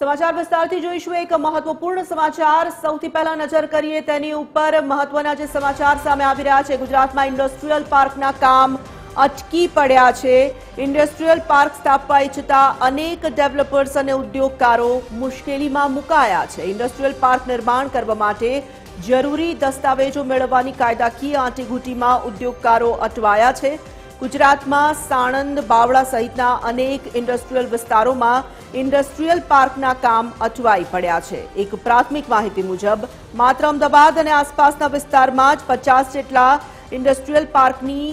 સમાચાર વિસ્તારથી જોઈશું એક મહત્વપૂર્ણ સમાચાર। સૌથી પહેલા નજર કરીએ તેની ઉપર મહત્વના જે સમાચાર સામે આવી રહ્યા છે। ગુજરાતમાં ઇન્ડસ્ટ્રીયલ પાર્કના કામ અટકી પડ્યા છે। ઇન્ડસ્ટ્રીયલ પાર્ક સ્થાપવા ઈચ્છતા અનેક ડેવલપર્સ અને ઉદ્યોગકારો મુશ્કેલીમાં મુકાયા છે। ઇન્ડસ્ટ્રીયલ પાર્ક નિર્માણ કરવા માટે જરૂરી દસ્તાવેજો મેળવવાની કાયદાકીય આંટીઘૂંટીમાં ઉદ્યોગકારો અટવાયા છે। ગુજરાતમાં સાણંદ, બાવળા સહિતના અનેક ઇન્ડસ્ટ્રીયલ વિસ્તારોમાં ઇન્ડસ્ટ્રીયલ પાર્કના કામ અટવાઈ પડ્યા છે। એક પ્રાથમિક માહિતી મુજબ માત્ર અમદાવાદ અને આસપાસના વિસ્તારમાં જ 50 જેટલા ઇન્ડસ્ટ્રીયલ પાર્કની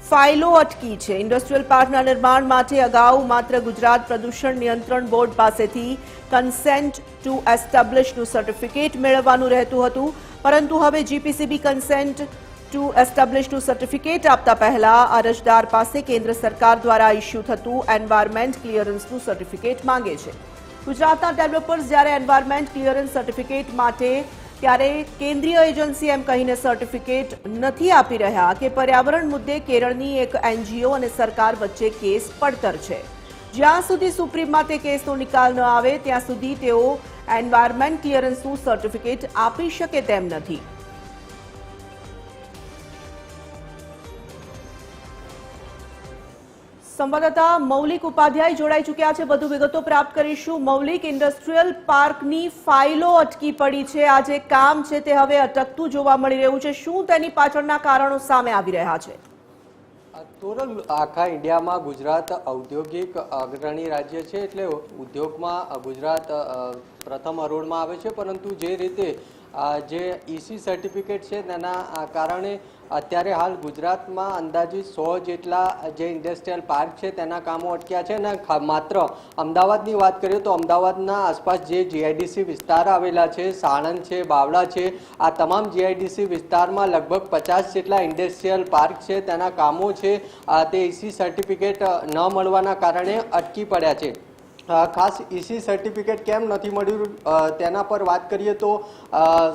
ફાઇલો અટકી છે। ઇન્ડસ્ટ્રીયલ પાર્કના નિર્માણ માટે અગાઉ માત્ર ગુજરાત પ્રદૂષણ નિયંત્રણ બોર્ડ પાસેથી કન્સેન્ટ ટુ એસ્ટાબ્લિશનું સર્ટિફિકેટ મેળવવાનું રહેતું હતું, પરંતુ હવે જીપીસીબી કન્સેન્ટ ટુ એસ્ટાબ્લિશનું સર્ટિફિકેટ આપતા પહેલા અરજદાર પાસે કેન્દ્ર સરકાર દ્વારા ઇસ્યુ થતું એન્વાયરમેન્ટ ક્લિયરન્સનું સર્ટિફિકેટ માંગે છે। ગુજરાતના ડેવલપર્સ જ્યારે એન્વાયરમેન્ટ ક્લિયરન્સ સર્ટિફિકેટ માટે ત્યારે કેન્દ્રીય એજન્સી એમ કહીને સર્ટિફિકેટ નથી આપી રહ્યા કે પર્યાવરણ મુદ્દે કેરળની એક એનજીઓ અને સરકાર વચ્ચે કેસ પડતર છે। જ્યાં સુધી સુપ્રીમમાં તે કેસનો નિકાલ ન આવે ત્યાં સુધી તેઓ એન્વાયરમેન્ટ ક્લિયરન્સનું સર્ટિફિકેટ આપી શકે તેમ નથી। સંવાદદાતા મૌલિક ઉપાધ્યાય જોડાઈ ચૂક્યા છે, વધુ વિગતો પ્રાપ્ત કરીશું। મૌલિક, ઇન્ડસ્ટ્રીયલ પાર્કની ફાઇલો અટકી પડી છે, આ જે કામ છે તે હવે અટકતું જોવા મળી રહ્યું છે। શું તેની પાછળના કારણો સામે આવી રહ્યા છે? તોરલ, આખા ઇન્ડિયામાં ગુજરાત ઔદ્યોગિક અગ્રણી રાજ્ય છે, એટલે ઉદ્યોગમાં ગુજરાત પ્રથમ હરોળમાં આવે છે, પરંતુ જે રીતે જે ઈસી સર્ટિફિકેટ છે તેના કારણે અત્યારે હાલ ગુજરાતમાં અંદાજિત 100 જેટલા જે ઇન્ડસ્ટ્રીયલ પાર્ક છે તેના કામો અટક્યા છે। અને માત્ર અમદાવાદની વાત કરીએ તો અમદાવાદના આસપાસ જે જીઆઈડીસી વિસ્તાર આવેલા છે, સાણંદ છે, બાવળા છે, આ તમામ જીઆઈડીસી વિસ્તારમાં લગભગ 50 જેટલા ઇન્ડસ્ટ્રીયલ પાર્ક છે તેના કામો છે તે ઈસી સર્ટિફિકેટ ન મળવાના કારણે અટકી પડ્યા છે। ખાસ ઈસી સર્ટિફિકેટ કેમ નથી મળ્યું તેના પર વાત કરીએ તો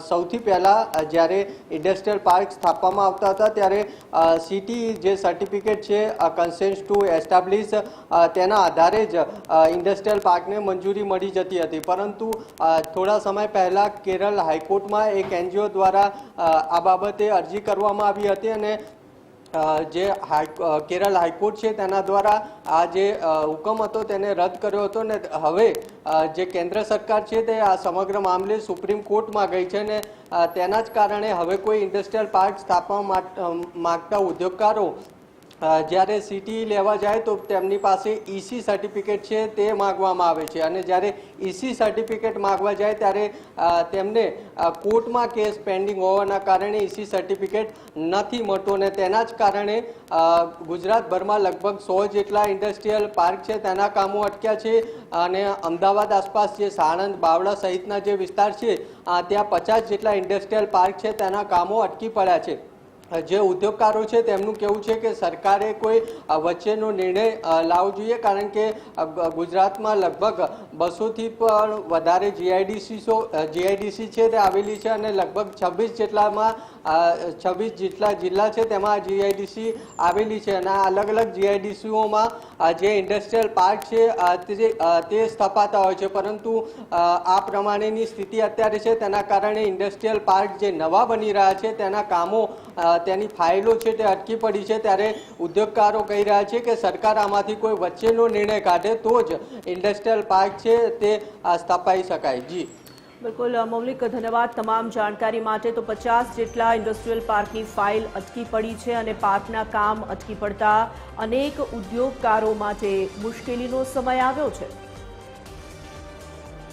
સૌથી પહેલાં જ્યારે ઇન્ડસ્ટ્રીયલ પાર્ક સ્થાપવામાં આવતા હતા ત્યારે સિટી જે સર્ટિફિકેટ છે કન્સેન્ટ ટુ એસ્ટાબ્લિશ તેના આધારે જ ઇન્ડસ્ટ્રીયલ પાર્કને મંજૂરી મળી જતી હતી, પરંતુ થોડા સમય પહેલાં કેરળ હાઈકોર્ટમાં એક એનજીઓ દ્વારા આ બાબતે અરજી કરવામાં આવી હતી અને જે કેરળ હાઈકોર્ટ છે તેના દ્વારા આ જે હુકમ હતો તેને રદ કર્યો હતો ને હવે જે કેન્દ્ર સરકાર છે તે આ સમગ્ર મામલે સુપ્રીમ કોર્ટમાં ગઈ છે ને તેના જ કારણે હવે કોઈ ઇન્ડસ્ટ્રીયલ પાર્ક સ્થાપવા માગતા ઉદ્યોગકારો જ્યારે સિટી લેવા જાય તો તેમની પાસે ઈસી સર્ટિફિકેટ છે તે માગવામાં આવે છે, અને જ્યારે ઈસી સર્ટિફિકેટ માગવા જાય ત્યારે તેમને કોર્ટમાં કેસ પેન્ડિંગ હોવાના કારણે ઈસી સર્ટિફિકેટ નથી મળતો અને તેના જ કારણે ગુજરાતભરમાં લગભગ 100 જેટલા ઇન્ડસ્ટ્રીયલ પાર્ક છે તેના કામો અટક્યા છે અને અમદાવાદ આસપાસ જે સાણંદ, બાવળા સહિતના જે વિસ્તાર છે ત્યાં 50 જેટલા ઇન્ડસ્ટ્રીયલ પાર્ક છે તેના કામો અટકી પડ્યા છે। જે ઉદ્યોગકારો છે તેમનું કહેવું છે કે સરકારે કોઈ વચ્ચેનો નિર્ણય લાવવો જોઈએ, કારણ કે ગુજરાતમાં લગભગ 200થી પણ વધારે જીઆઈડીસી છે તે આવેલી છે અને લગભગ 26 જેટલા જિલ્લા છે તેમાં જીઆઈડીસી આવેલી છે અને અલગ અલગ જીઆઈડીસીઓમાં જે ઇન્ડસ્ટ્રીયલ પાર્ક છે તે સ્થપાતા હોય છે, પરંતુ આ પ્રમાણેની સ્થિતિ અત્યારે છે તેના કારણે ઇન્ડસ્ટ્રીયલ પાર્ક જે નવા બની રહ્યા છે તેના કામો તેની ફાઇલો છે તે અટકી પડી છે। ત્યારે ઉદ્યોગકારો કહી રહ્યા છે કે સરકાર આમાંથી કોઈ વચ્ચેનો નિર્ણય કાઢે તો જ ઇન્ડસ્ટ્રીયલ પાર્ક છે તે સ્થપાઈ શકાય। જી બિલકુલ મૌલિક, ધન્યવાદ તમામ જાણકારી માટે। તો 50 જેટલા ઇન્ડસ્ટ્રીયલ પાર્કની ફાઇલ અટકી પડી છે અને પાર્કના કામ અટકી પડતા અનેક ઉદ્યોગકારો માટે મુશ્કેલીનો સમય આવ્યો છે।